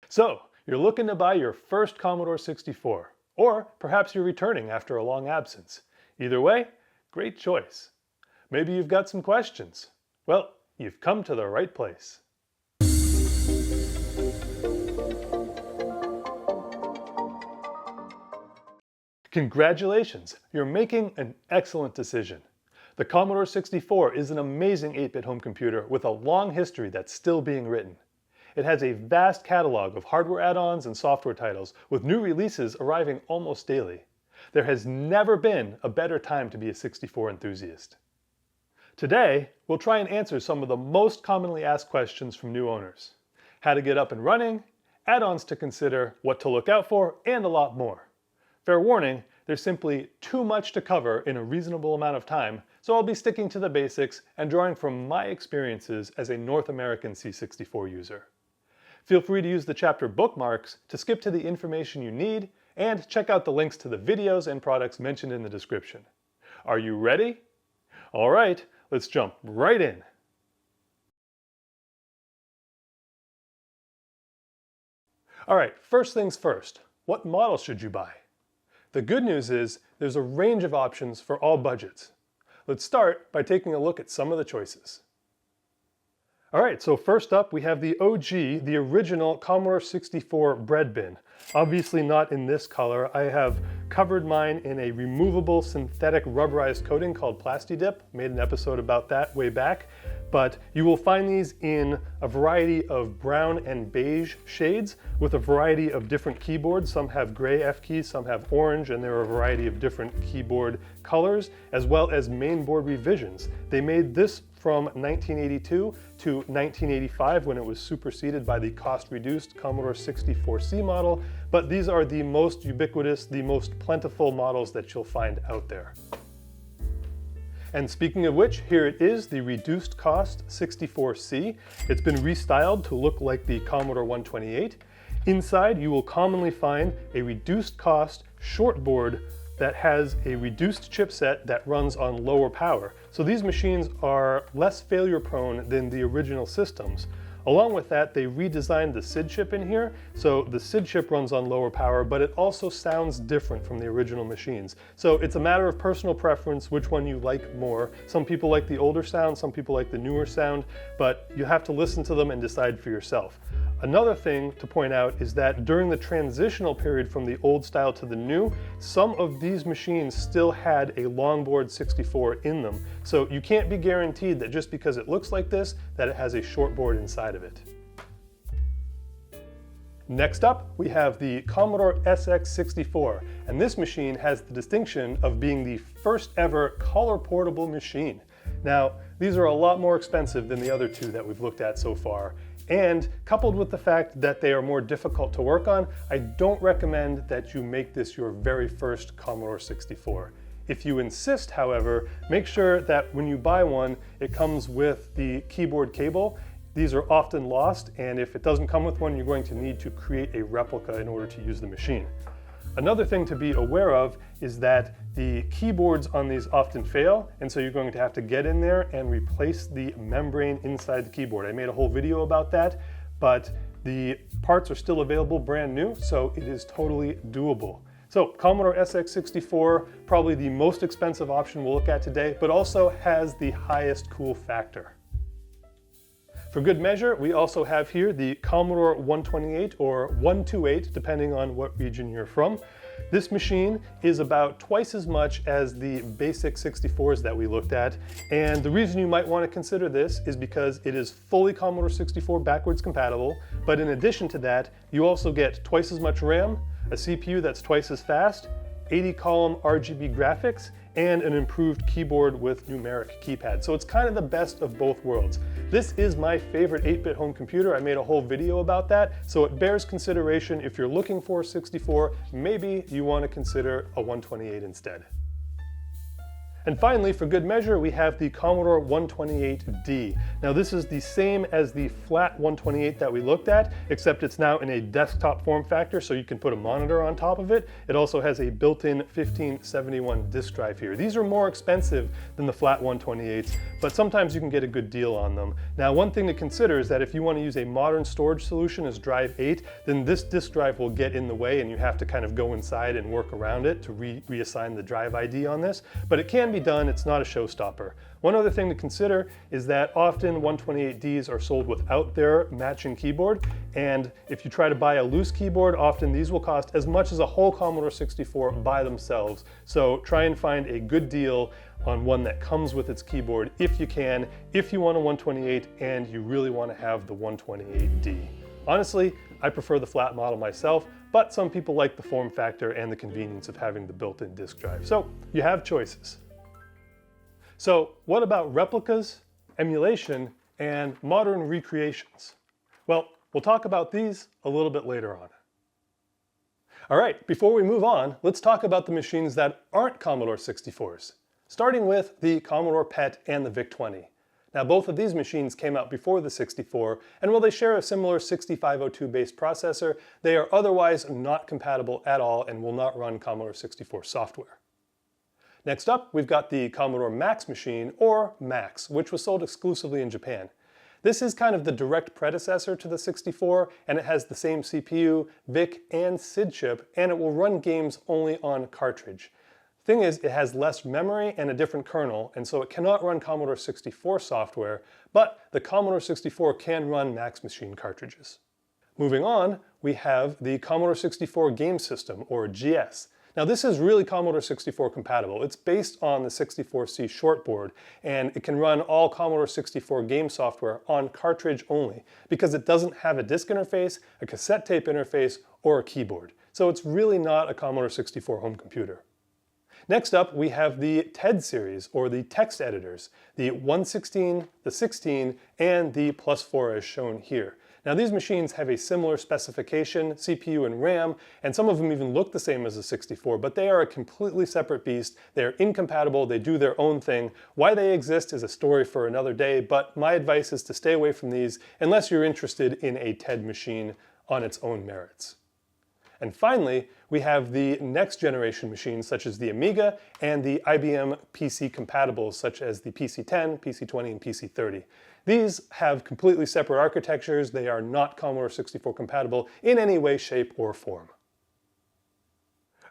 So, you're looking to buy your first Commodore 64, or perhaps you're returning after a long absence. Either way, great choice. Maybe you've got some questions. Well, you've come to the right place. Congratulations, you're making an excellent decision. The Commodore 64 is an amazing 8-bit home computer with a long history that's still being written. It has a vast catalog of hardware add-ons and software titles, with new releases arriving almost daily. There has never been a better time to be a 64 enthusiast. Today, we'll try and answer some of the most commonly asked questions from new owners. How to get up and running, add-ons to consider, what to look out for, and a lot more. Fair warning, there's simply too much to cover in a reasonable amount of time, so I'll be sticking to the basics and drawing from my experiences as a North American C64 user. Feel free to use the chapter bookmarks to skip to the information you need and check out the links to the videos and products mentioned in the description. Are you ready? All right, let's jump right in. All right, first things first, what model should you buy? The good news is there's a range of options for all budgets. Let's start by taking a look at some of the choices. All right, so first up we have the OG, the original Commodore 64 bread bin. Obviously not in this color. I have covered mine in a removable synthetic rubberized coating called Plastidip. Made an episode about that way back. But you will find these in a variety of brown and beige shades with a variety of different keyboards. Some have gray F keys, some have orange, and there are a variety of different keyboard colors, as well as mainboard revisions. They made this from 1982 to 1985 when it was superseded by the cost-reduced Commodore 64C model, but these are the most ubiquitous, the most plentiful models that you'll find out there. And speaking of which, here it is, the reduced cost 64C. It's been restyled to look like the Commodore 128. Inside, you will commonly find a reduced cost shortboard that has a reduced chipset that runs on lower power. So these machines are less failure prone than the original systems. Along with that, they redesigned the SID chip in here, so the SID chip runs on lower power, but it also sounds different from the original machines. So it's a matter of personal preference which one you like more. Some people like the older sound, some people like the newer sound, but you have to listen to them and decide for yourself. Another thing to point out is that during the transitional period from the old style to the new, some of these machines still had a longboard 64 in them. So you can't be guaranteed that just because it looks like this, that it has a shortboard inside of it. Next up, we have the Commodore SX64, and this machine has the distinction of being the first ever color portable machine. Now, these are a lot more expensive than the other two that we've looked at so far. And coupled with the fact that they are more difficult to work on, I don't recommend that you make this your very first Commodore 64. If you insist, however, make sure that when you buy one, it comes with the keyboard cable. These are often lost, and if it doesn't come with one, you're going to need to create a replica in order to use the machine. Another thing to be aware of is that the keyboards on these often fail, and so you're going to have to get in there and replace the membrane inside the keyboard. I made a whole video about that, but the parts are still available brand new, so it is totally doable. So Commodore SX64, probably the most expensive option we'll look at today, but also has the highest cool factor. For good measure, we also have here the Commodore 128 or 128, depending on what region you're from. This machine is about twice as much as the basic 64s that we looked at, and the reason you might want to consider this is because it is fully Commodore 64 backwards compatible, but in addition to that, you also get twice as much RAM, a CPU that's twice as fast, 80-column RGB graphics, and an improved keyboard with numeric keypad. So it's kind of the best of both worlds. This is my favorite 8-bit home computer. I made a whole video about that, so it bears consideration. If you're looking for a 64, maybe you want to consider a 128 instead. And finally, for good measure, we have the Commodore 128D. Now this is the same as the flat 128 that we looked at, except it's now in a desktop form factor, so you can put a monitor on top of it. It also has a built-in 1571 disk drive here. These are more expensive than the flat 128s, but sometimes you can get a good deal on them. Now one thing to consider is that if you want to use a modern storage solution as drive 8, then this disk drive will get in the way and you have to kind of go inside and work around it to reassign the drive ID on this, but it can be done. It's not a showstopper. One other thing to consider is that often 128Ds are sold without their matching keyboard, and if you try to buy a loose keyboard, often these will cost as much as a whole Commodore 64 by themselves. So try and find a good deal on one that comes with its keyboard if you can, if you want a 128 and you really want to have the 128D. Honestly, I prefer the flat model myself, but some people like the form factor and the convenience of having the built-in disk drive. So you have choices. So what about replicas, emulation, and modern recreations? Well, we'll talk about these a little bit later on. All right, before we move on, let's talk about the machines that aren't Commodore 64s, starting with the Commodore PET and the VIC-20. Now both of these machines came out before the 64, and while they share a similar 6502 based processor, they are otherwise not compatible at all and will not run Commodore 64 software. Next up, we've got the Commodore MAX machine, or MAX, which was sold exclusively in Japan. This is kind of the direct predecessor to the 64, and it has the same CPU, VIC, and SID chip, and it will run games only on cartridge. Thing is, it has less memory and a different kernel, and so it cannot run Commodore 64 software, but the Commodore 64 can run MAX machine cartridges. Moving on, we have the Commodore 64 Game System, or GS. Now this is really Commodore 64 compatible. It's based on the 64C shortboard, and it can run all Commodore 64 game software on cartridge only because it doesn't have a disk interface, a cassette tape interface, or a keyboard. So it's really not a Commodore 64 home computer. Next up, we have the TED series, or the text editors, the 116, the 16, and the +4 as shown here. Now these machines have a similar specification, CPU and RAM, and some of them even look the same as the 64, but they are a completely separate beast. They're incompatible, they do their own thing. Why they exist is a story for another day, but my advice is to stay away from these unless you're interested in a TED machine on its own merits. And finally, we have the next generation machines such as the Amiga and the IBM PC compatibles such as the PC-10, PC-20, and PC-30. These have completely separate architectures. They are not Commodore 64 compatible in any way, shape, or form.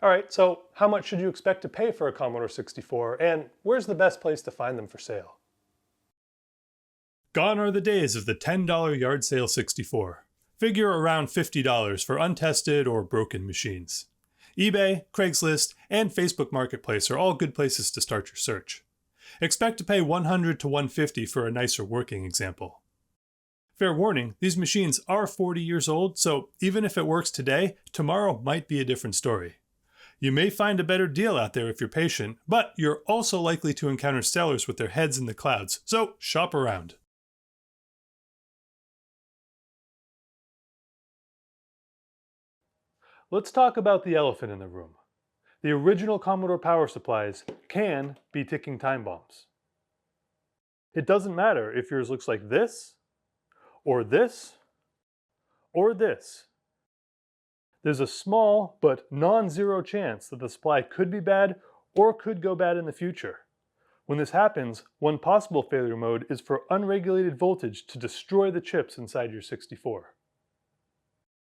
All right, so how much should you expect to pay for a Commodore 64, and where's the best place to find them for sale? Gone are the days of the $10 yard sale 64. Figure around $50 for untested or broken machines. eBay, Craigslist, and Facebook Marketplace are all good places to start your search. Expect to pay $100 to $150 for a nicer working example. Fair warning, these machines are 40 years old, so even if it works today, tomorrow might be a different story. You may find a better deal out there if you're patient, but you're also likely to encounter sellers with their heads in the clouds, so shop around. Let's talk about the elephant in the room. The original Commodore power supplies can be ticking time bombs. It doesn't matter if yours looks like this, or this, or this. There's a small but non-zero chance that the supply could be bad or could go bad in the future. When this happens, one possible failure mode is for unregulated voltage to destroy the chips inside your 64.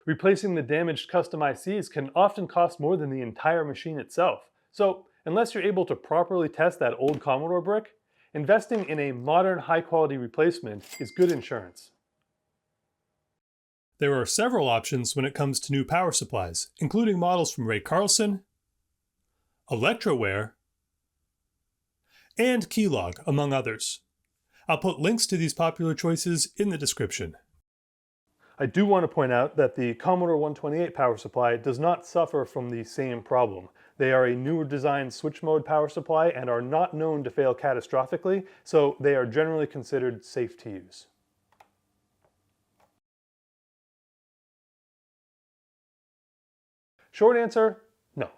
Replacing the damaged custom ICs can often cost more than the entire machine itself. So, unless you're able to properly test that old Commodore brick, investing in a modern high-quality replacement is good insurance. There are several options when it comes to new power supplies, including models from Ray Carlson, Electroware, and Keylog, among others. I'll put links to these popular choices in the description. I do want to point out that the Commodore 128 power supply does not suffer from the same problem. They are a newer design switch mode power supply and are not known to fail catastrophically, so they are generally considered safe to use. Short answer, no.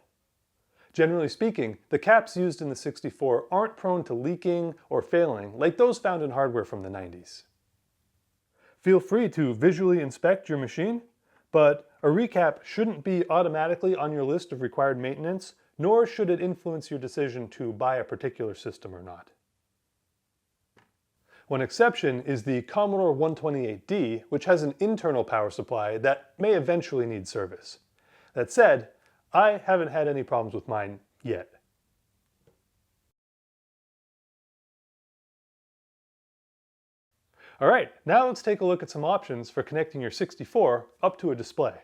Generally speaking, the caps used in the 64 aren't prone to leaking or failing like those found in hardware from the 90s. Feel free to visually inspect your machine, but a recap shouldn't be automatically on your list of required maintenance, nor should it influence your decision to buy a particular system or not. One exception is the Commodore 128D, which has an internal power supply that may eventually need service. That said, I haven't had any problems with mine yet. All right, now let's take a look at some options for connecting your 64 up to a display.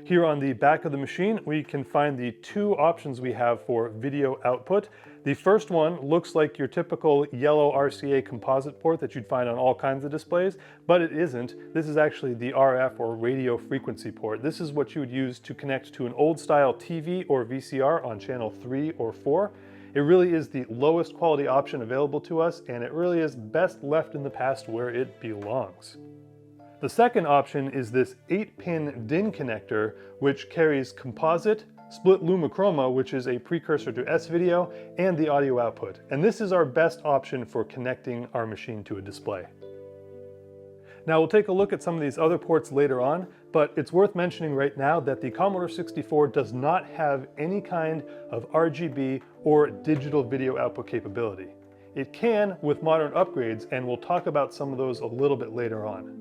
Here on the back of the machine, we can find the two options we have for video output. The first one looks like your typical yellow RCA composite port that you'd find on all kinds of displays, but it isn't. This is actually the RF or radio frequency port. This is what you would use to connect to an old style TV or VCR on channel 3 or 4. It really is the lowest quality option available to us, and it really is best left in the past where it belongs. The second option is this 8-pin DIN connector, which carries composite, split lumichroma, which is a precursor to S-video, and the audio output. And this is our best option for connecting our machine to a display. Now we'll take a look at some of these other ports later on, but it's worth mentioning right now that the Commodore 64 does not have any kind of RGB or digital video output capability. It can with modern upgrades, and we'll talk about some of those a little bit later on.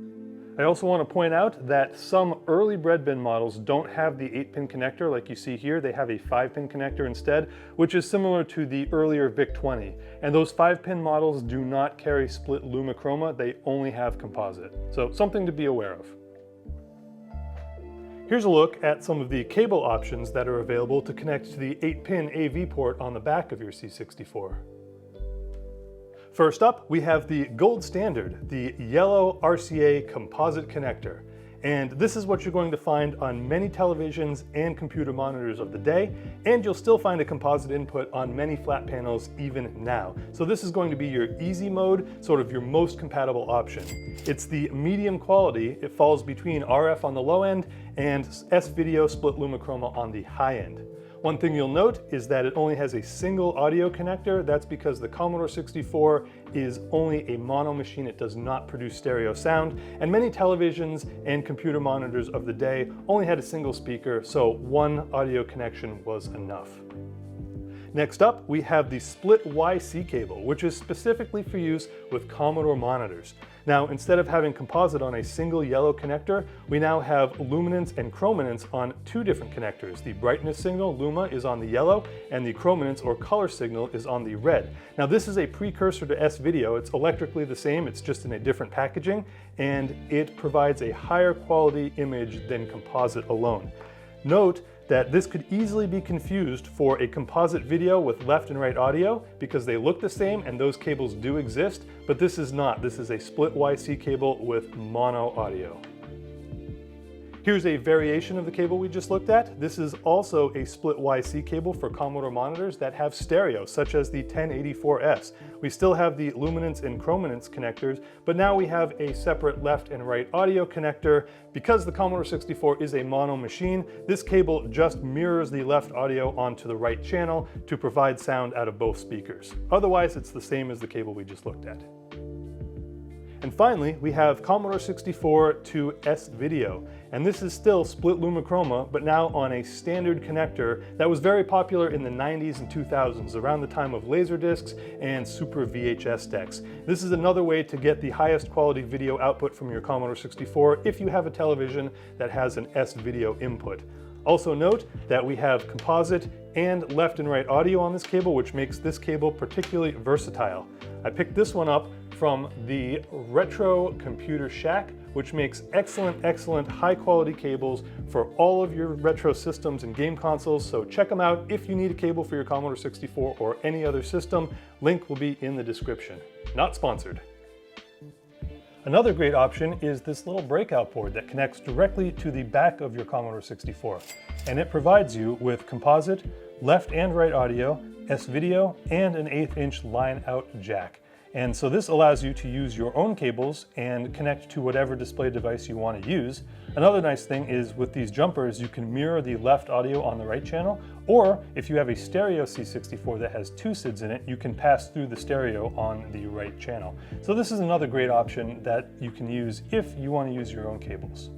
I also want to point out that some early bread bin models don't have the 8-pin connector like you see here. They have a 5-pin connector instead, which is similar to the earlier VIC-20. And those 5-pin models do not carry split lumichroma, they only have composite. So something to be aware of. Here's a look at some of the cable options that are available to connect to the 8-pin AV port on the back of your C64. First up, we have the gold standard, the yellow RCA composite connector. And this is what you're going to find on many televisions and computer monitors of the day, and you'll still find a composite input on many flat panels even now. So this is going to be your easy mode, sort of your most compatible option. It's the medium quality. It falls between RF on the low end and S-video split lumichroma on the high end. One thing you'll note is that it only has a single audio connector. That's because the Commodore 64 is only a mono machine. It does not produce stereo sound, and many televisions and computer monitors of the day only had a single speaker, so one audio connection was enough. Next up, we have the split YC cable, which is specifically for use with Commodore monitors. Now, instead of having composite on a single yellow connector, we now have luminance and chrominance on two different connectors. The brightness signal, luma, is on the yellow, and the chrominance or color signal is on the red. Now, this is a precursor to S-video. It's electrically the same, it's just in a different packaging, and it provides a higher quality image than composite alone. Note that this could easily be confused for a composite video with left and right audio because they look the same and those cables do exist, but this is not. This is a split YC cable with mono audio. Here's a variation of the cable we just looked at. This is also a split YC cable for Commodore monitors that have stereo, such as the 1084S. We still have the luminance and chrominance connectors, but now we have a separate left and right audio connector. Because the Commodore 64 is a mono machine, this cable just mirrors the left audio onto the right channel to provide sound out of both speakers. Otherwise, it's the same as the cable we just looked at. And finally, we have Commodore 64 to S-video. And this is still split lumichroma, but now on a standard connector that was very popular in the 90s and 2000s, around the time of Laserdiscs and Super VHS decks. This is another way to get the highest quality video output from your Commodore 64 if you have a television that has an S-video input. Also note that we have composite and left and right audio on this cable, which makes this cable particularly versatile. I picked this one up from the Retro Computer Shack, which makes excellent high quality cables for all of your retro systems and game consoles, so check them out if you need a cable for your Commodore 64 or any other system. Link will be in the description. Not sponsored. Another great option is this little breakout board that connects directly to the back of your Commodore 64, and it provides you with composite, left and right audio, S-video, and an 1/8-inch line-out jack. And so this allows you to use your own cables and connect to whatever display device you want to use. Another nice thing is with these jumpers, you can mirror the left audio on the right channel, or if you have a stereo C64 that has two SIDs in it, you can pass through the stereo on the right channel. So this is another great option that you can use if you want to use your own cables.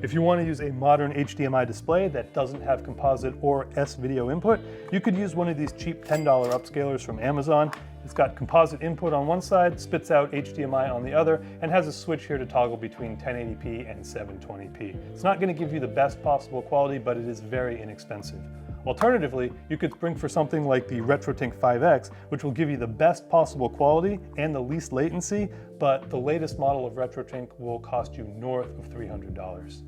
If you want to use a modern HDMI display that doesn't have composite or S-video input, you could use one of these cheap $10 upscalers from Amazon. It's got composite input on one side, spits out HDMI on the other, and has a switch here to toggle between 1080p and 720p. It's not going to give you the best possible quality, but it is very inexpensive. Alternatively, you could spring for something like the RetroTink 5X, which will give you the best possible quality and the least latency, but the latest model of RetroTink will cost you north of $300.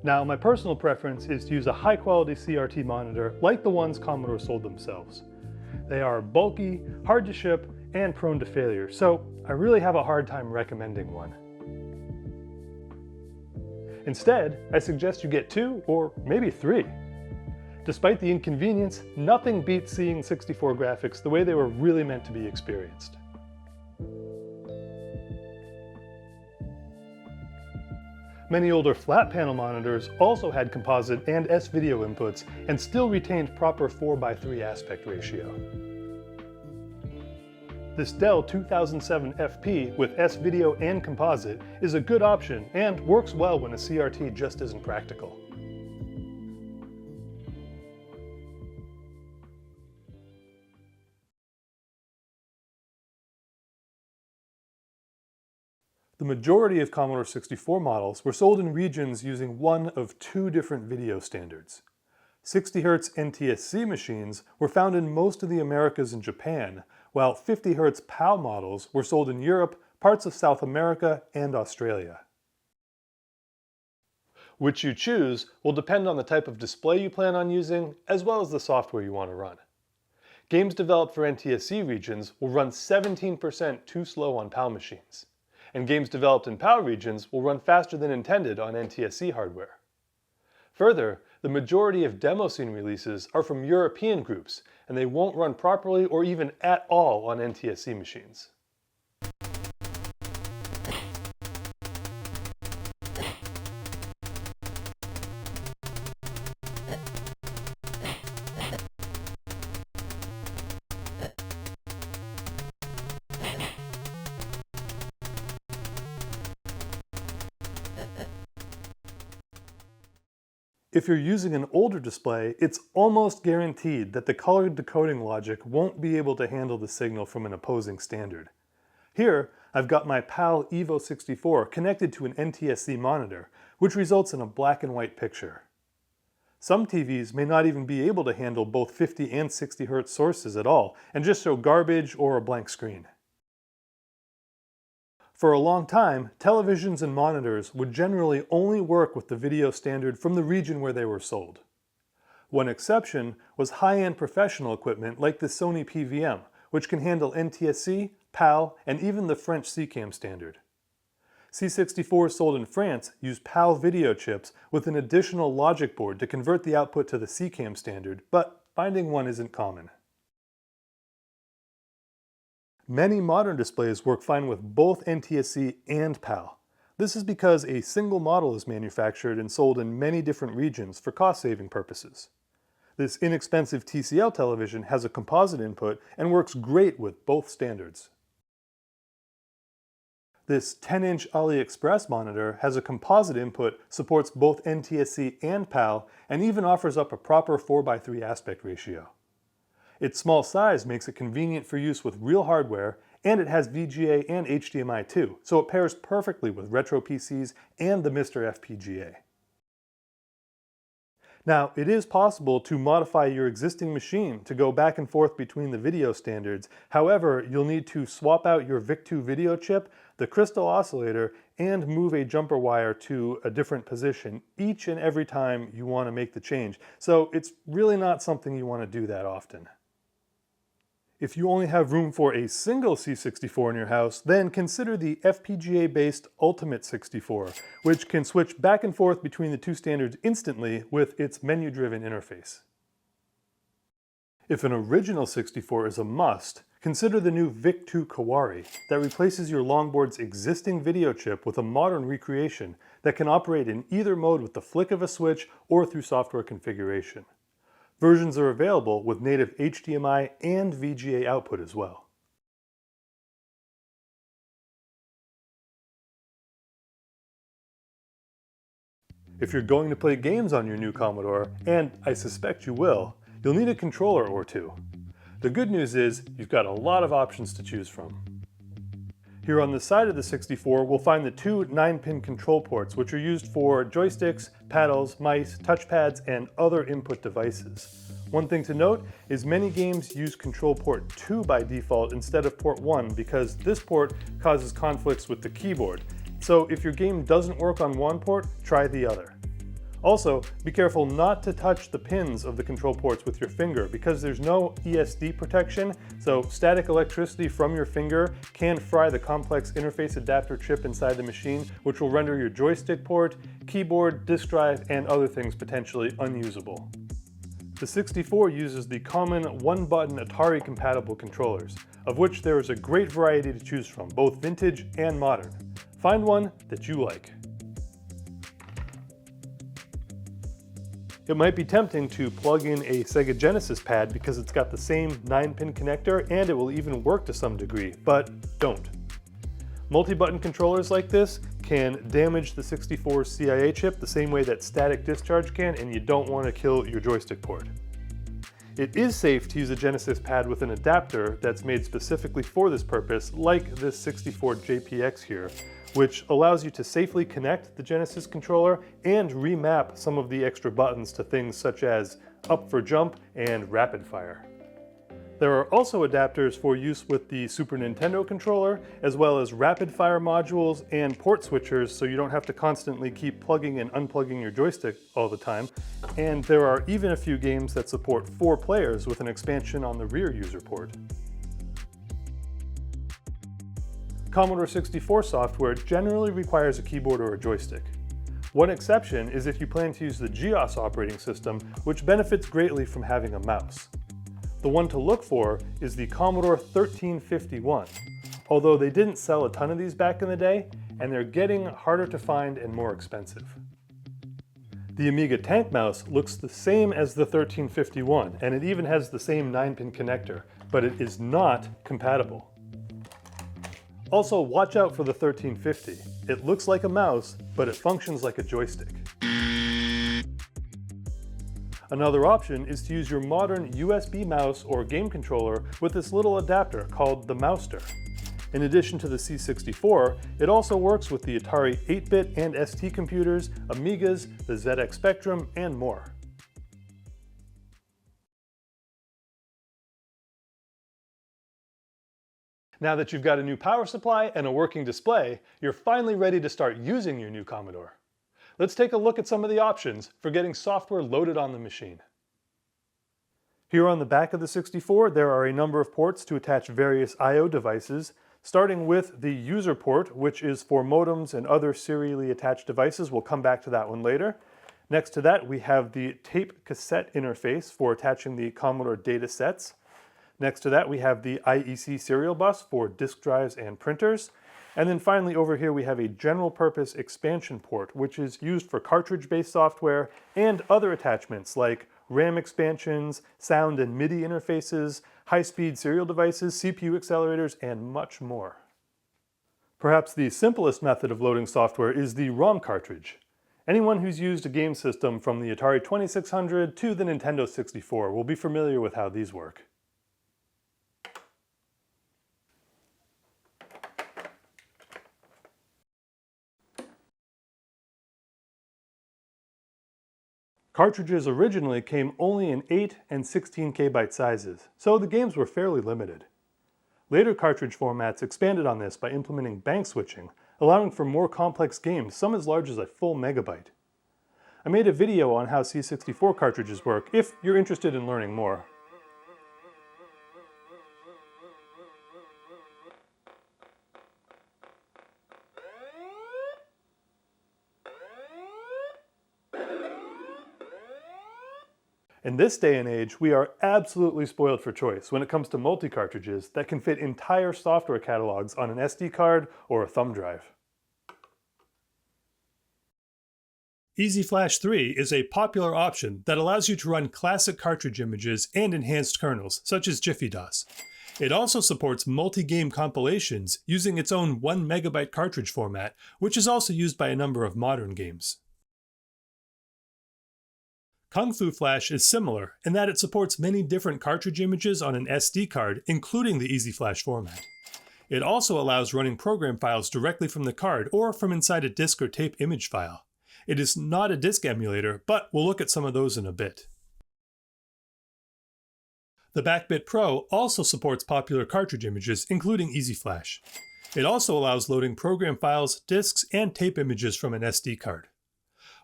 Now, my personal preference is to use a high-quality CRT monitor like the ones Commodore sold themselves. They are bulky, hard to ship, and prone to failure, so I really have a hard time recommending one. Instead, I suggest you get 2 or maybe 3. Despite the inconvenience, nothing beats seeing 64 graphics the way they were really meant to be experienced. Many older flat panel monitors also had composite and S-video inputs and still retained proper 4:3 aspect ratio. This Dell 2007 FP with S-video and composite is a good option and works well when a CRT just isn't practical. The majority of Commodore 64 models were sold in regions using one of 2 different video standards. 60Hz NTSC machines were found in most of the Americas and Japan, while 50Hz PAL models were sold in Europe, parts of South America, and Australia. Which you choose will depend on the type of display you plan on using, as well as the software you want to run. Games developed for NTSC regions will run 17% too slow on PAL machines, and games developed in PAL regions will run faster than intended on NTSC hardware. Further, the majority of demo scene releases are from European groups, and they won't run properly or even at all on NTSC machines. If you're using an older display, it's almost guaranteed that the color decoding logic won't be able to handle the signal from an opposing standard. Here, I've got my PAL Evo 64 connected to an NTSC monitor, which results in a black and white picture. Some TVs may not even be able to handle both 50 and 60 Hz sources at all, and just show garbage or a blank screen. For a long time, televisions and monitors would generally only work with the video standard from the region where they were sold. One exception was high-end professional equipment like the Sony PVM, which can handle NTSC, PAL, and even the French CCAM standard. C64s sold in France use PAL video chips with an additional logic board to convert the output to the CCAM standard, but finding one isn't common. Many modern displays work fine with both NTSC and PAL. This is because a single model is manufactured and sold in many different regions for cost-saving purposes. This inexpensive TCL television has a composite input and works great with both standards. This 10-inch AliExpress monitor has a composite input, supports both NTSC and PAL, and even offers up a proper 4:3 aspect ratio. Its small size makes it convenient for use with real hardware, and it has VGA and HDMI too, so it pairs perfectly with retro PCs and the Mr. FPGA. Now, it is possible to modify your existing machine to go back and forth between the video standards. However, you'll need to swap out your VIC-2 video chip, the crystal oscillator, and move a jumper wire to a different position each and every time you want to make the change. So it's really not something you want to do that often. If you only have room for a single C64 in your house, then consider the FPGA-based Ultimate 64, which can switch back and forth between the two standards instantly with its menu-driven interface. If an original 64 is a must, consider the new VIC-2 Kawari that replaces your longboard's existing video chip with a modern recreation that can operate in either mode with the flick of a switch or through software configuration. Versions are available with native HDMI and VGA output as well. If you're going to play games on your new Commodore, and I suspect you will, you'll need a controller or two. The good news is you've got a lot of options to choose from. Here on the side of the 64, we'll find the two 9-pin control ports, which are used for joysticks, paddles, mice, touchpads, and other input devices. One thing to note is many games use control port 2 by default instead of port 1 because this port causes conflicts with the keyboard. So if your game doesn't work on one port, try the other. Also, be careful not to touch the pins of the control ports with your finger because there's no ESD protection, so static electricity from your finger can fry the complex interface adapter chip inside the machine, which will render your joystick port, keyboard, disk drive, and other things potentially unusable. The 64 uses the common one-button Atari-compatible controllers, of which there is a great variety to choose from, both vintage and modern. Find one that you like. It might be tempting to plug in a Sega Genesis pad because it's got the same 9-pin connector and it will even work to some degree, but don't. Multi-button controllers like this can damage the 64's CIA chip the same way that static discharge can, and you don't want to kill your joystick port. It is safe to use a Genesis pad with an adapter that's made specifically for this purpose, like this 64 JPX here, which allows you to safely connect the Genesis controller and remap some of the extra buttons to things such as up for jump and rapid fire. There are also adapters for use with the Super Nintendo controller, as well as rapid fire modules and port switchers so you don't have to constantly keep plugging and unplugging your joystick all the time. And there are even a few games that support 4 players with an expansion on the rear user port. Commodore 64 software generally requires a keyboard or a joystick. One exception is if you plan to use the GEOS operating system, which benefits greatly from having a mouse. The one to look for is the Commodore 1351, although they didn't sell a ton of these back in the day, and they're getting harder to find and more expensive. The Amiga Tank Mouse looks the same as the 1351, and it even has the same 9-pin connector, but it is not compatible. Also, watch out for the 1350. It looks like a mouse, but it functions like a joystick. Another option is to use your modern USB mouse or game controller with this little adapter called the Mouster. In addition to the C64, it also works with the Atari 8-bit and ST computers, Amigas, the ZX Spectrum, and more. Now that you've got a new power supply and a working display, you're finally ready to start using your new Commodore. Let's take a look at some of the options for getting software loaded on the machine. Here on the back of the 64, there are a number of ports to attach various I/O devices, starting with the user port, which is for modems and other serially attached devices. We'll come back to that one later. Next to that, we have the tape cassette interface for attaching the Commodore data sets. Next to that, we have the IEC serial bus for disk drives and printers. And then finally over here we have a general purpose expansion port, which is used for cartridge-based software and other attachments like RAM expansions, sound and MIDI interfaces, high-speed serial devices, CPU accelerators, and much more. Perhaps the simplest method of loading software is the ROM cartridge. Anyone who's used a game system from the Atari 2600 to the Nintendo 64 will be familiar with how these work. Cartridges originally came only in 8 and 16 KB sizes, so the games were fairly limited. Later cartridge formats expanded on this by implementing bank switching, allowing for more complex games, some as large as a full megabyte. I made a video on how C64 cartridges work if you're interested in learning more. In this day and age, we are absolutely spoiled for choice when it comes to multi-cartridges that can fit entire software catalogs on an SD card or a thumb drive. EasyFlash 3 is a popular option that allows you to run classic cartridge images and enhanced kernels, such as Jiffy DOS. It also supports multi-game compilations using its own 1 MB cartridge format, which is also used by a number of modern games. Kung Fu Flash is similar in that it supports many different cartridge images on an SD card, including the EasyFlash format. It also allows running program files directly from the card or from inside a disk or tape image file. It is not a disk emulator, but we'll look at some of those in a bit. The BackBit Pro also supports popular cartridge images, including EasyFlash. It also allows loading program files, disks, and tape images from an SD card.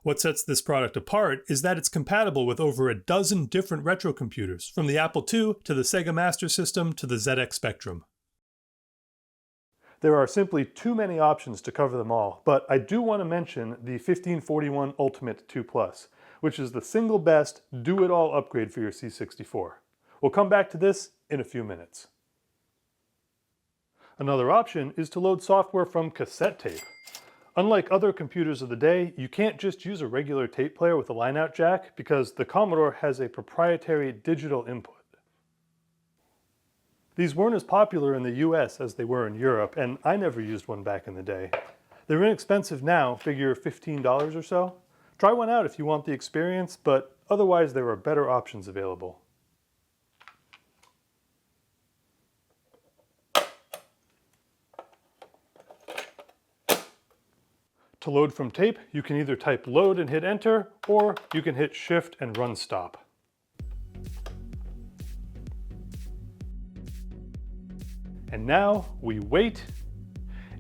What sets this product apart is that it's compatible with over a dozen different retro computers, from the Apple II to the Sega Master System to the ZX Spectrum. There are simply too many options to cover them all, but I do want to mention the 1541 Ultimate 2 Plus, which is the single best do-it-all upgrade for your C64. We'll come back to this in a few minutes. Another option is to load software from cassette tape. Unlike other computers of the day, you can't just use a regular tape player with a line-out jack because the Commodore has a proprietary digital input. These weren't as popular in the US as they were in Europe, and I never used one back in the day. They're inexpensive now, figure $15 or so. Try one out if you want the experience, but otherwise there are better options available. To load from tape, you can either type load and hit enter, or you can hit shift and run stop. And now we wait,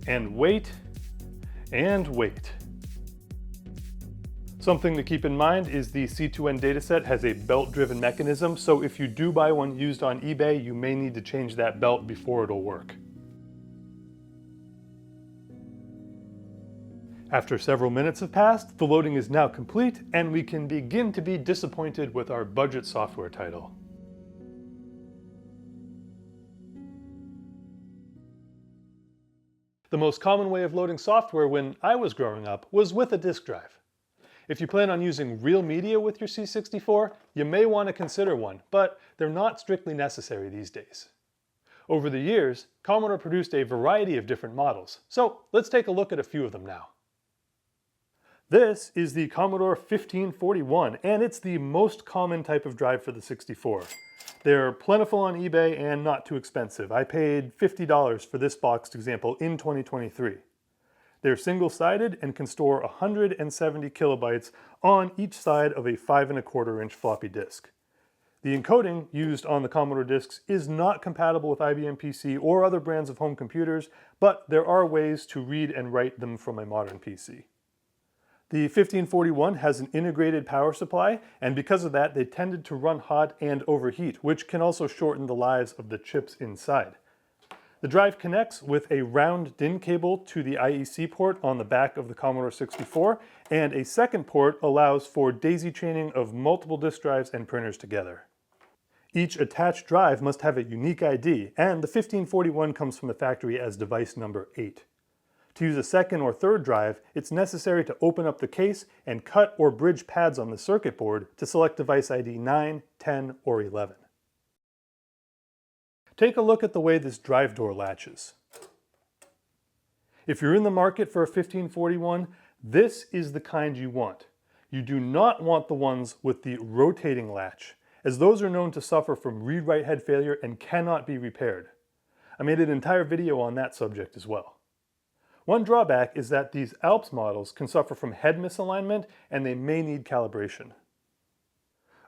and wait, and wait. Something to keep in mind is the C2N dataset has a belt-driven mechanism, so if you do buy one used on eBay, you may need to change that belt before it'll work. After several minutes have passed, the loading is now complete, and we can begin to be disappointed with our budget software title. The most common way of loading software when I was growing up was with a disk drive. If you plan on using real media with your C64, you may want to consider one, but they're not strictly necessary these days. Over the years, Commodore produced a variety of different models, so let's take a look at a few of them now. This is the Commodore 1541, and it's the most common type of drive for the 64. They're plentiful on eBay and not too expensive. I paid $50 for this boxed example in 2023. They're single-sided and can store 170 kilobytes on each side of a 5¼ inch floppy disk. The encoding used on the Commodore disks is not compatible with IBM PC or other brands of home computers, but there are ways to read and write them from a modern PC. The 1541 has an integrated power supply, and because of that, they tended to run hot and overheat, which can also shorten the lives of the chips inside. The drive connects with a round DIN cable to the IEC port on the back of the Commodore 64, and a second port allows for daisy chaining of multiple disk drives and printers together. Each attached drive must have a unique ID, and the 1541 comes from the factory as device number 8. To use a second or third drive, it's necessary to open up the case and cut or bridge pads on the circuit board to select device ID 9, 10, or 11. Take a look at the way this drive door latches. If you're in the market for a 1541, this is the kind you want. You do not want the ones with the rotating latch, as those are known to suffer from read-write head failure and cannot be repaired. I made an entire video on that subject as well. One drawback is that these Alps models can suffer from head misalignment and they may need calibration.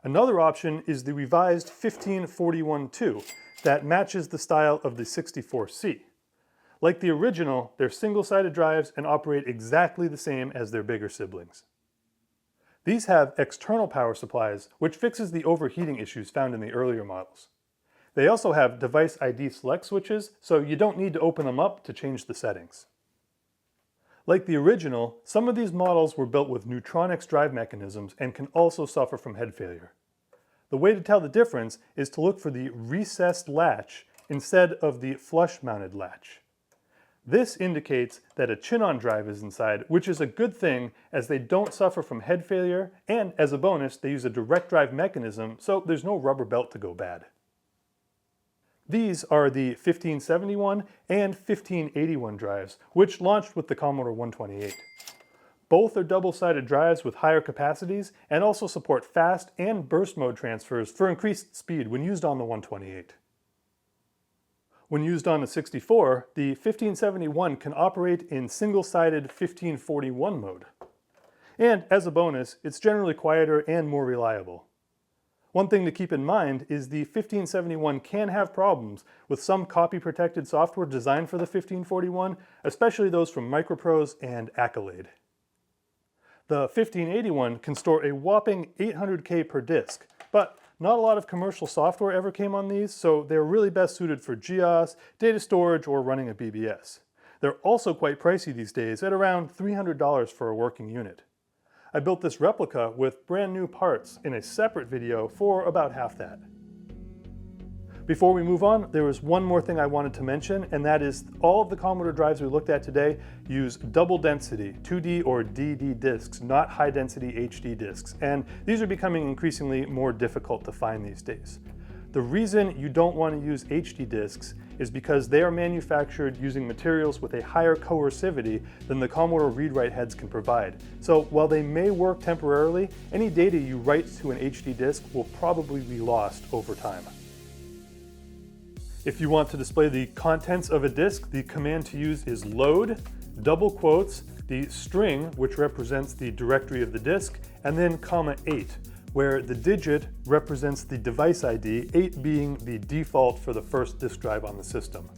Another option is the revised 1541-2 that matches the style of the 64C. Like the original, they're single-sided drives and operate exactly the same as their bigger siblings. These have external power supplies, which fixes the overheating issues found in the earlier models. They also have device ID select switches, so you don't need to open them up to change the settings. Like the original, some of these models were built with Neutronix drive mechanisms and can also suffer from head failure. The way to tell the difference is to look for the recessed latch instead of the flush-mounted latch. This indicates that a chin-on drive is inside, which is a good thing as they don't suffer from head failure, and as a bonus, they use a direct drive mechanism, so there's no rubber belt to go bad. These are the 1571 and 1581 drives, which launched with the Commodore 128. Both are double-sided drives with higher capacities and also support fast and burst mode transfers for increased speed when used on the 128. When used on a 64, the 1571 can operate in single-sided 1541 mode. And as a bonus, it's generally quieter and more reliable. One thing to keep in mind is the 1571 can have problems with some copy-protected software designed for the 1541, especially those from Microprose and Accolade. The 1581 can store a whopping 800K per disk, but not a lot of commercial software ever came on these, so they're really best suited for GEOS, data storage, or running a BBS. They're also quite pricey these days at around $300 for a working unit. I built this replica with brand new parts in a separate video for about half that. Before we move on, there was one more thing I wanted to mention, and that is all of the Commodore drives we looked at today use double density 2D or DD disks, not high density HD disks, and these are becoming increasingly more difficult to find these days. The reason you don't want to use HD disks is because they are manufactured using materials with a higher coercivity than the Commodore read-write heads can provide. So while they may work temporarily, any data you write to an HD disk will probably be lost over time. If you want to display the contents of a disk, the command to use is load, double quotes, the string, which represents the directory of the disk, and then (8), where the digit represents the device ID, 8 being the default for the first disk drive on the system.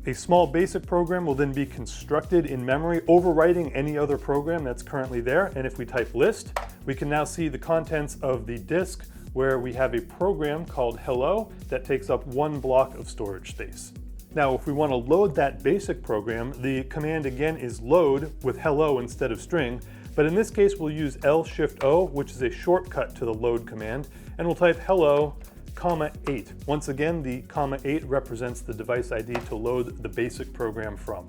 A small basic program will then be constructed in memory, overwriting any other program that's currently there, and if we type list, we can now see the contents of the disk where we have a program called hello that takes up 1 block of storage space. Now, if we want to load that basic program, the command again is load with hello instead of string, but in this case we'll use L-Shift-O, which is a shortcut to the load command, and we'll type hello, (8). Once again, the (8) represents the device ID to load the basic program from.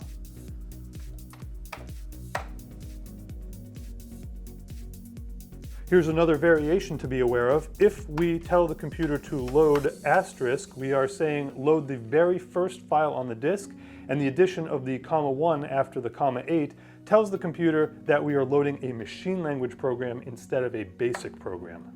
Here's another variation to be aware of. If we tell the computer to load asterisk, we are saying load the very first file on the disk, and the addition of the (1) after the (8) tells the computer that we are loading a machine language program instead of a basic program.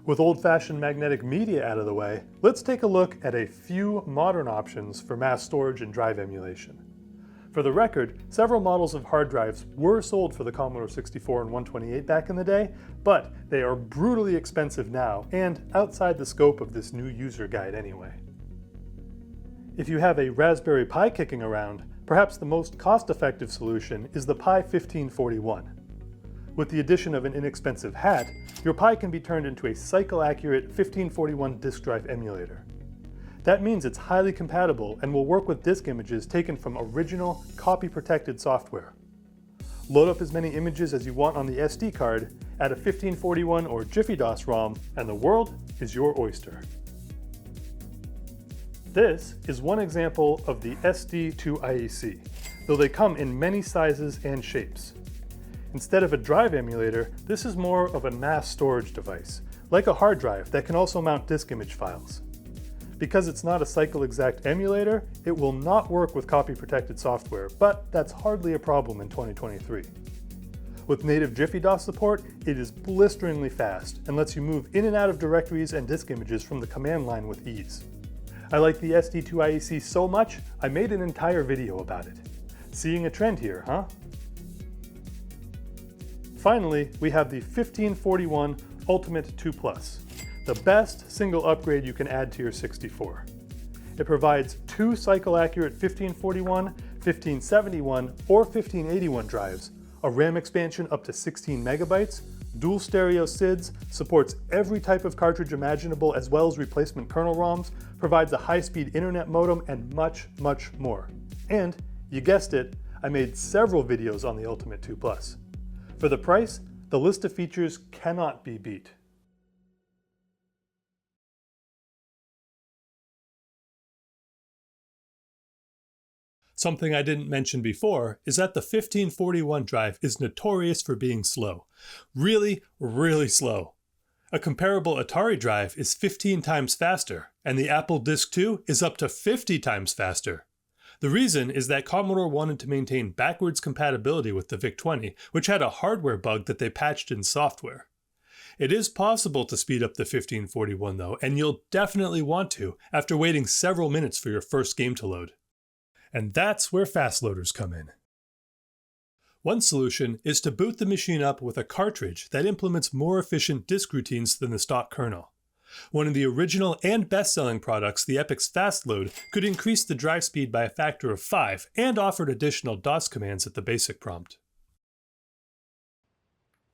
With old-fashioned magnetic media out of the way, let's take a look at a few modern options for mass storage and drive emulation. For the record, several models of hard drives were sold for the Commodore 64 and 128 back in the day, but they are brutally expensive now and outside the scope of this new user guide anyway. If you have a Raspberry Pi kicking around, perhaps the most cost-effective solution is the Pi 1541. With the addition of an inexpensive hat, your Pi can be turned into a cycle-accurate 1541 disk drive emulator. That means it's highly compatible and will work with disk images taken from original, copy-protected software. Load up as many images as you want on the SD card, add a 1541 or Jiffy DOS ROM, and the world is your oyster. This is one example of the SD2IEC, though they come in many sizes and shapes. Instead of a drive emulator, this is more of a mass storage device, like a hard drive that can also mount disk image files. Because it's not a cycle-exact emulator, it will not work with copy-protected software, but that's hardly a problem in 2023. With native Jiffy DOS support, it is blisteringly fast and lets you move in and out of directories and disk images from the command line with ease. I like the SD2IEC so much, I made an entire video about it. Seeing a trend here, huh? Finally, we have the 1541 Ultimate 2 Plus, the best single upgrade you can add to your 64. It provides 2 cycle-accurate 1541, 1571, or 1581 drives, a RAM expansion up to 16 megabytes, dual stereo SIDs, supports every type of cartridge imaginable as well as replacement kernel ROMs, provides a high-speed internet modem, and much, much more. And, you guessed it, I made several videos on the Ultimate 2 Plus. For the price, the list of features cannot be beat. Something I didn't mention before is that the 1541 drive is notorious for being slow. Really, really slow. A comparable Atari drive is 15 times faster, and the Apple Disk 2 is up to 50 times faster. The reason is that Commodore wanted to maintain backwards compatibility with the VIC-20, which had a hardware bug that they patched in software. It is possible to speed up the 1541 though, and you'll definitely want to after waiting several minutes for your first game to load. And that's where Fastloaders come in. One solution is to boot the machine up with a cartridge that implements more efficient disk routines than the stock kernel. One of the original and best-selling products, the Epic's Fastload, could increase the drive speed by a factor of 5 and offered additional DOS commands at the basic prompt.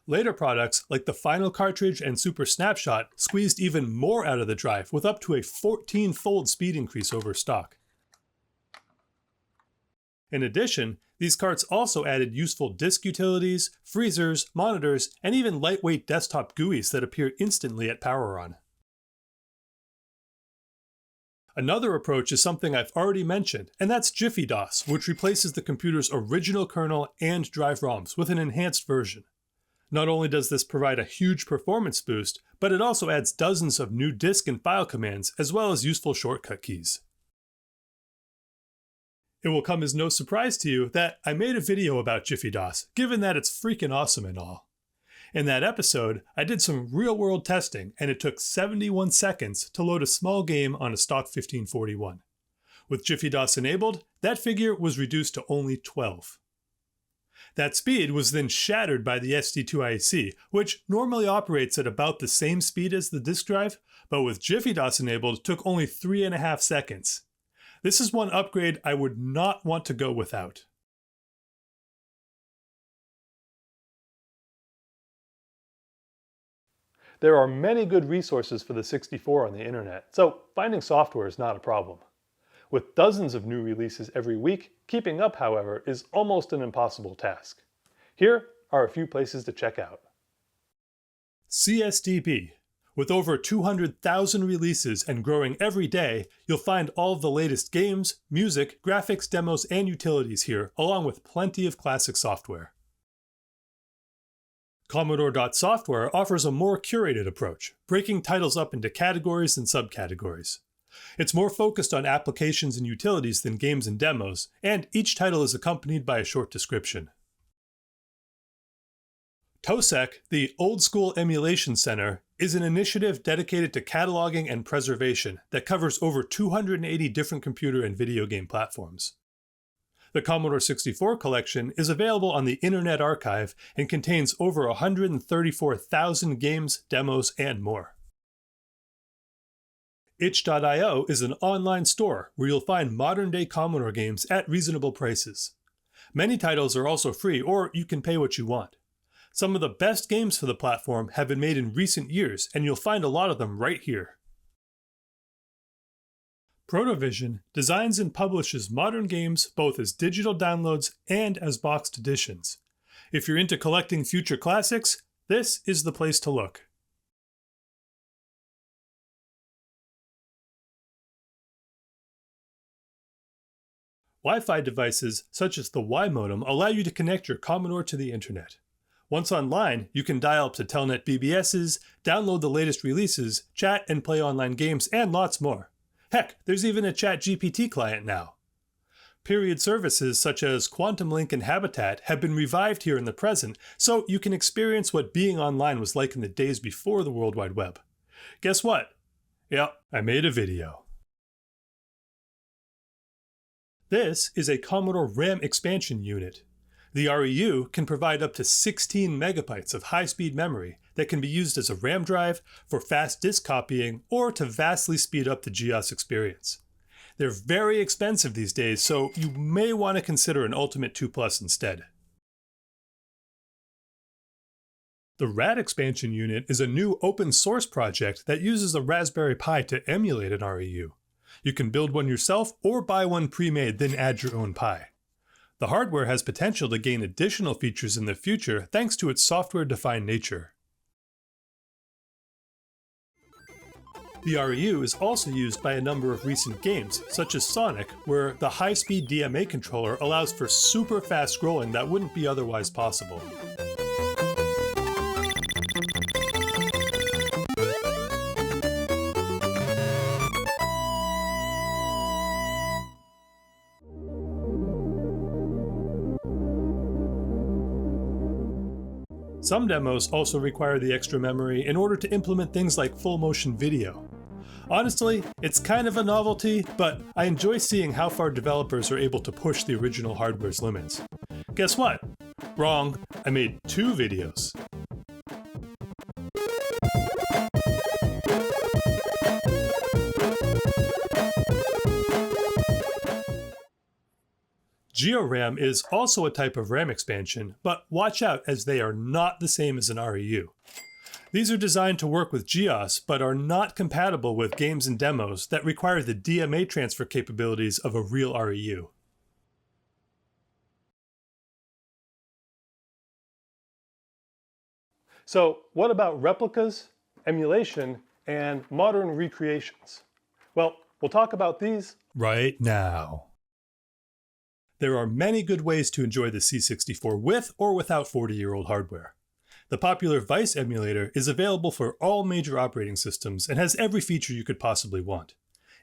Later products, like the Final Cartridge and Super Snapshot, squeezed even more out of the drive with up to a 14-fold speed increase over stock. In addition, these carts also added useful disk utilities, freezers, monitors, and even lightweight desktop GUIs that appear instantly at power on. Another approach is something I've already mentioned, and that's Jiffy DOS, which replaces the computer's original kernel and drive ROMs with an enhanced version. Not only does this provide a huge performance boost, but it also adds dozens of new disk and file commands, as well as useful shortcut keys. It will come as no surprise to you that I made a video about Jiffy DOS, given that it's freaking awesome and all. In that episode, I did some real-world testing, and it took 71 seconds to load a small game on a stock 1541. With Jiffy DOS enabled, that figure was reduced to only 12. That speed was then shattered by the SD2IEC, which normally operates at about the same speed as the disk drive, but with Jiffy DOS enabled took only 3.5 seconds. This is one upgrade I would not want to go without. There are many good resources for the 64 on the internet, so finding software is not a problem. With dozens of new releases every week, keeping up, however, is almost an impossible task. Here are a few places to check out. CSDB. With over 200,000 releases and growing every day, you'll find all of the latest games, music, graphics, demos, and utilities here, along with plenty of classic software. Commodore.software offers a more curated approach, breaking titles up into categories and subcategories. It's more focused on applications and utilities than games and demos, and each title is accompanied by a short description. TOSEC, the Old School Emulation Center, is an initiative dedicated to cataloging and preservation that covers over 280 different computer and video game platforms. The Commodore 64 collection is available on the Internet Archive and contains over 134,000 games, demos, and more. itch.io is an online store where you'll find modern-day Commodore games at reasonable prices. Many titles are also free, or you can pay what you want. Some of the best games for the platform have been made in recent years, and you'll find a lot of them right here. Protovision designs and publishes modern games both as digital downloads and as boxed editions. If you're into collecting future classics, this is the place to look. Wi-Fi devices such as the Y modem allow you to connect your Commodore to the internet. Once online, you can dial up to Telnet BBSs, download the latest releases, chat and play online games, and lots more. Heck, there's even a ChatGPT client now. Period services such as Quantum Link and Habitat have been revived here in the present, so you can experience what being online was like in the days before the World Wide Web. Guess what? Yep, I made a video. This is a Commodore RAM expansion unit. The REU can provide up to 16 megabytes of high-speed memory that can be used as a RAM drive, for fast disk copying, or to vastly speed up the GEOS experience. They're very expensive these days, so you may want to consider an Ultimate 2 Plus instead. The RAD expansion unit is a new open source project that uses a Raspberry Pi to emulate an REU. You can build one yourself or buy one pre-made, then add your own Pi. The hardware has potential to gain additional features in the future thanks to its software-defined nature. The REU is also used by a number of recent games, such as Sonic, where the high-speed DMA controller allows for super fast scrolling that wouldn't be otherwise possible. Some demos also require the extra memory in order to implement things like full motion video. Honestly, it's kind of a novelty, but I enjoy seeing how far developers are able to push the original hardware's limits. Guess what? Wrong, I made 2 videos. GeoRAM is also a type of RAM expansion, but watch out as they are not the same as an REU. These are designed to work with GEOS, but are not compatible with games and demos that require the DMA transfer capabilities of a real REU. So what about replicas, emulation, and modern recreations? Well, we'll talk about these right now. There are many good ways to enjoy the C64 with or without 40-year-old hardware. The popular Vice emulator is available for all major operating systems and has every feature you could possibly want.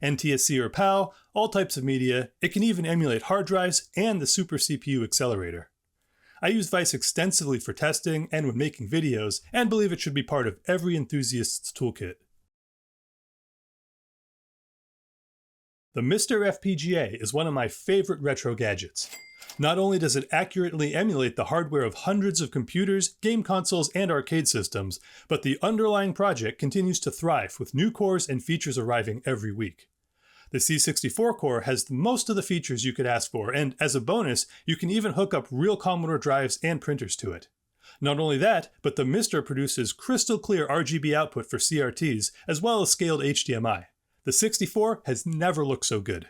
NTSC or PAL, all types of media, it can even emulate hard drives and the Super CPU accelerator. I use Vice extensively for testing and when making videos, and believe it should be part of every enthusiast's toolkit. The Mr. FPGA is one of my favorite retro gadgets. Not only does it accurately emulate the hardware of hundreds of computers, game consoles, and arcade systems, but the underlying project continues to thrive with new cores and features arriving every week. The C64 core has most of the features you could ask for, and as a bonus, you can even hook up real Commodore drives and printers to it. Not only that, but the Mr. produces crystal clear RGB output for CRTs, as well as scaled HDMI. The 64 has never looked so good.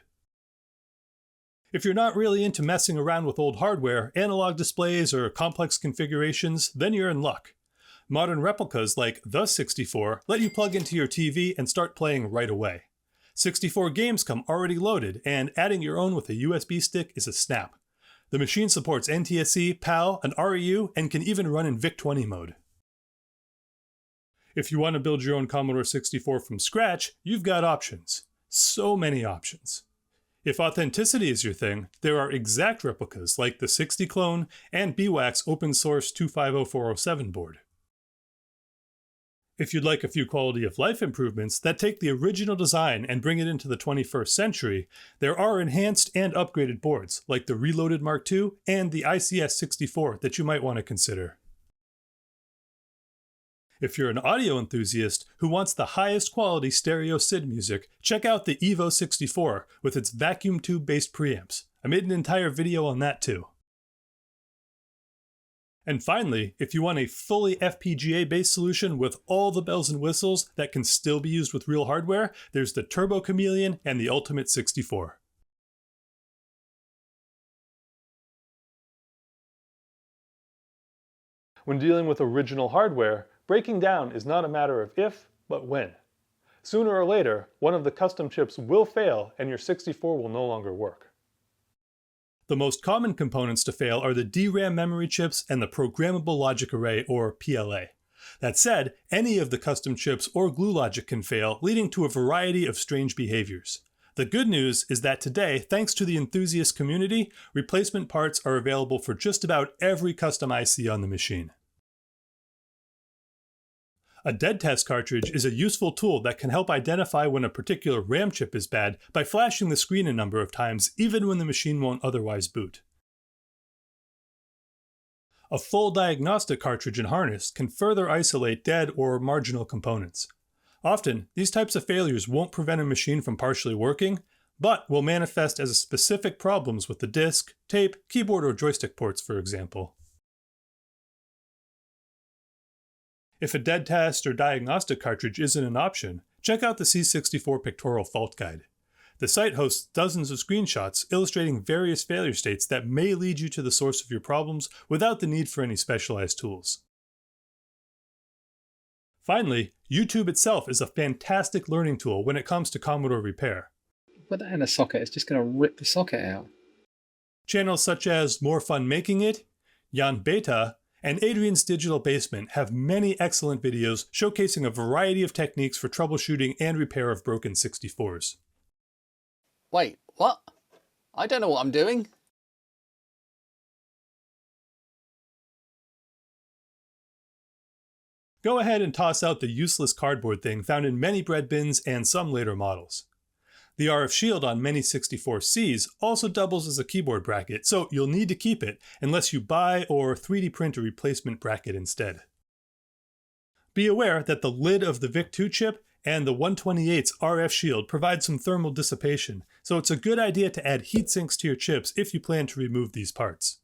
If you're not really into messing around with old hardware, analog displays, or complex configurations, then you're in luck. Modern replicas like the 64 let you plug into your TV and start playing right away. 64 games come already loaded, and adding your own with a USB stick is a snap. The machine supports NTSC, PAL, an REU, and can even run in VIC-20 mode. If you want to build your own Commodore 64 from scratch, you've got options. So many options. If authenticity is your thing, there are exact replicas like the 60 clone and BWAC's open source 250407 board. If you'd like a few quality of life improvements that take the original design and bring it into the 21st century, there are enhanced and upgraded boards like the Reloaded Mark II and the ICS64 that you might want to consider. If you're an audio enthusiast who wants the highest quality stereo SID music, check out the Evo 64 with its vacuum tube-based preamps. I made an entire video on that too. And finally, if you want a fully FPGA-based solution with all the bells and whistles that can still be used with real hardware, there's the Turbo Chameleon and the Ultimate 64. When dealing with original hardware, breaking down is not a matter of if, but when. Sooner or later, one of the custom chips will fail and your 64 will no longer work. The most common components to fail are the DRAM memory chips and the programmable logic array, or PLA. That said, any of the custom chips or glue logic can fail, leading to a variety of strange behaviors. The good news is that today, thanks to the enthusiast community, replacement parts are available for just about every custom IC on the machine. A dead test cartridge is a useful tool that can help identify when a particular RAM chip is bad by flashing the screen a number of times, even when the machine won't otherwise boot. A full diagnostic cartridge and harness can further isolate dead or marginal components. Often, these types of failures won't prevent a machine from partially working, but will manifest as specific problems with the disc, tape, keyboard, or joystick ports, for example. If a dead test or diagnostic cartridge isn't an option, check out the C64 Pictorial Fault Guide. The site hosts dozens of screenshots illustrating various failure states that may lead you to the source of your problems without the need for any specialized tools. Finally, YouTube itself is a fantastic learning tool when it comes to Commodore repair. Put that in a socket, it's just going to rip the socket out. Channels such as More Fun Making It, Jan Beta, and Adrian's Digital Basement have many excellent videos showcasing a variety of techniques for troubleshooting and repair of broken 64s. Wait, what? I don't know what I'm doing. Go ahead and toss out the useless cardboard thing found in many bread bins and some later models. The RF shield on many 64Cs also doubles as a keyboard bracket, so you'll need to keep it unless you buy or 3D print a replacement bracket instead. Be aware that the lid of the VIC-2 chip and the 128's RF shield provide some thermal dissipation, so it's a good idea to add heat sinks to your chips if you plan to remove these parts.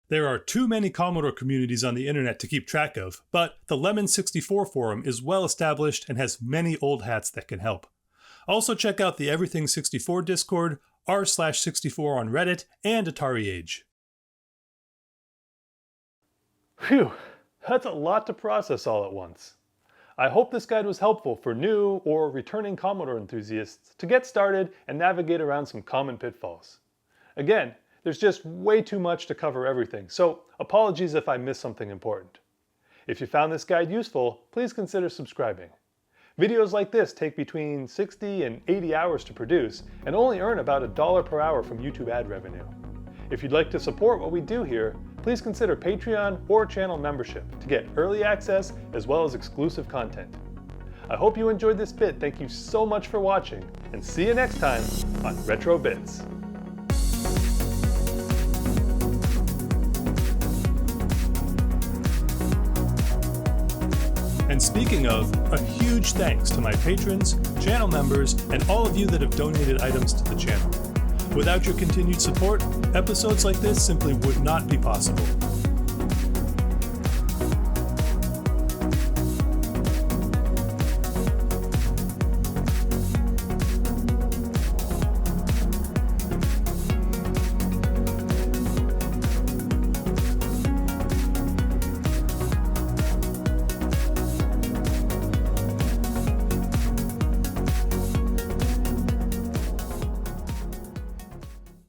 There are too many Commodore communities on the internet to keep track of, but the Lemon 64 forum is well established and has many old hats that can help. Also check out the Everything 64 Discord, r/64 on Reddit, and Atari Age. Phew, that's a lot to process all at once. I hope this guide was helpful for new or returning Commodore enthusiasts to get started and navigate around some common pitfalls. Again, there's just way too much to cover everything, so apologies if I missed something important. If you found this guide useful, please consider subscribing. Videos like this take between 60 and 80 hours to produce and only earn about $1 per hour from YouTube ad revenue. If you'd like to support what we do here, please consider Patreon or channel membership to get early access as well as exclusive content. I hope you enjoyed this bit. Thank you so much for watching, and see you next time on Retro Bits. And speaking of, a huge thanks to my patrons, channel members, and all of you that have donated items to the channel. Without your continued support, episodes like this simply would not be possible.